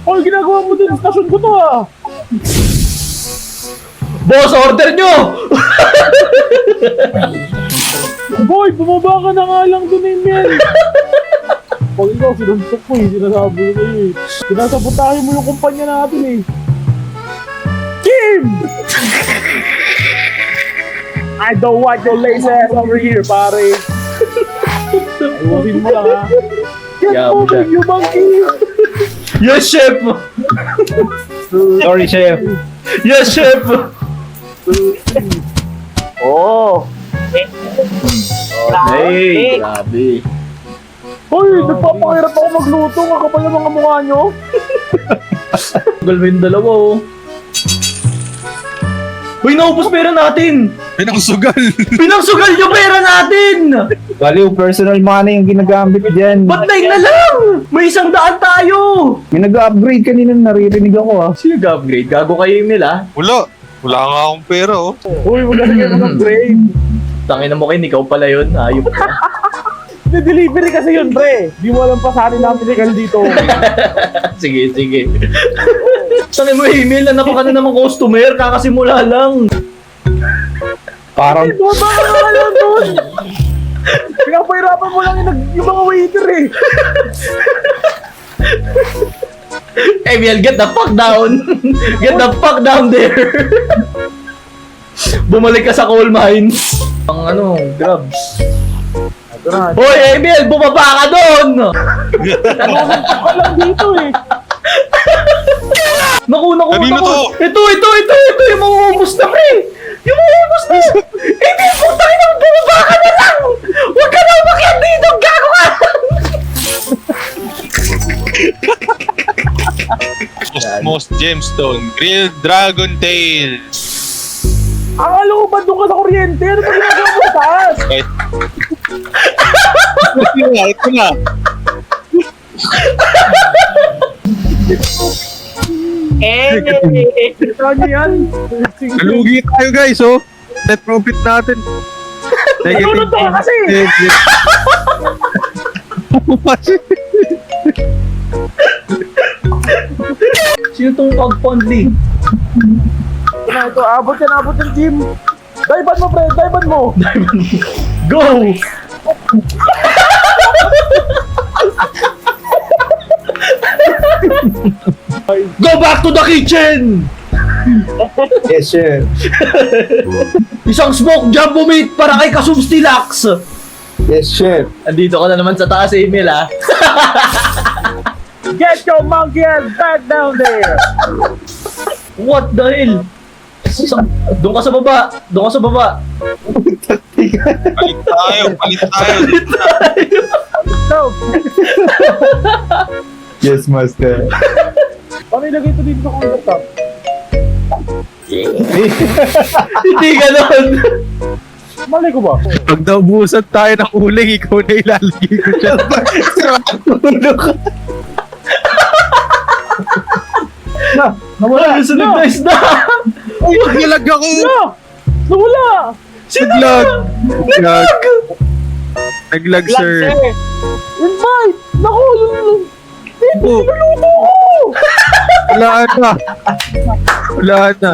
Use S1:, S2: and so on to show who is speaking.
S1: Oy, ginagawa mo din. Stasyon ko to ah.
S2: Boss, order nyo!
S1: Boy, bumaba ka na nga lang dun Emil. Pag ikaw, sinuntok ko eh. Sinasabi ko sa'yo eh. Sinasabotahin mo yung kumpanya natin eh. Kim! I don't want your lazy ass over here, pare. Ayusin mo lang ha. Get
S2: Yeah,
S1: over
S2: okay.
S1: you, monkey!
S2: Yes, chef!
S3: Sorry, chef.
S2: Yes, chef!
S1: Oh!
S2: Hey, grabe.
S1: Hoy, nagpapakirap ako magluto. Ang kapal ng mga mukha nyo.
S2: Tagal mo yung dalawa, oh. Uy, naubos pera natin!
S4: Pinangsugal.
S2: Pinangsugal yung pera natin!
S3: Baliw, personal money yung ginagamit dyan.
S2: Ba't 9 na lang? May 100 tayo!
S3: May nag-upgrade kanina, naririnig ako ah.
S2: Sino nag-upgrade? Gago kayo yung nila?
S4: Wala. Wala nga akong pera, oh.
S1: Uy, magaling ka ng grade.
S2: Tangina mo kayo, ikaw pala yun. Ayop ka.
S1: Delivery kasi yun, pre. Di mo alam pa saan natin legal dito.
S2: Sige, sige. Tangin mo, email na napaka na namang customer. Kakasimula lang.
S3: Parang,
S1: Baba ka nga lang doon. Pinapahirapan mo lang yung mga waiter eh.
S2: Emil, get the fuck down. Get the fuck down there. Bumalik ka sa coal mines. Ang ano, grabs. Hoy, Emil, bumaba ka doon!
S1: Naluluntok ka lang dito eh.
S2: Naku,
S4: Kanino
S2: naku.
S4: to?
S2: Ito, yung mauubos na, pre! Yung mauubos na! Emil, putang ina, bumaba ka na lang! Huwag ka na umakyat dito, gago ka!
S4: Most gemstone. Grilled dragon tail.
S1: Akala ko ba doon ka sa kuryente? Ano ba ginagawa mo sa taas?
S4: Eh. Ito na, ito na.
S1: Saan niyo yan?
S4: Nalugi tayo guys, oh. Net profit natin.
S1: Naluluntok ka kasi!
S2: Sino tong pag-fondly?
S1: Ito, abot yung gym. Divean mo, pre. Divean mo.
S2: Go! Go back to the kitchen!
S3: yes, chef.
S2: Isang smoke jumbo meat para kay Kasumstilax!
S3: Yes, chef.
S2: Andito ka na naman sa taas, Emil, ha?
S1: Get your monkey ass back down there.
S2: What the hell? Doon ka sa baba! Doon ka sa baba!
S4: Palit tayo, palit tayo.
S1: So,
S3: Yes, master.
S1: paano ilagay ito dito sa countertop?
S2: Hindi ganon!
S1: Mali ko ba?
S4: Pag naubusan tayo ng uling, ikaw na ilalagay ko siya.
S2: Nawala yung sunog na isda!
S4: Uy, naglag ako!
S1: No! Nawala!
S4: Naglag! Naglag! Naglag, sir.
S1: Invite! Naku!
S4: Oh,
S1: Luluto ko!
S4: wala na. Wala na.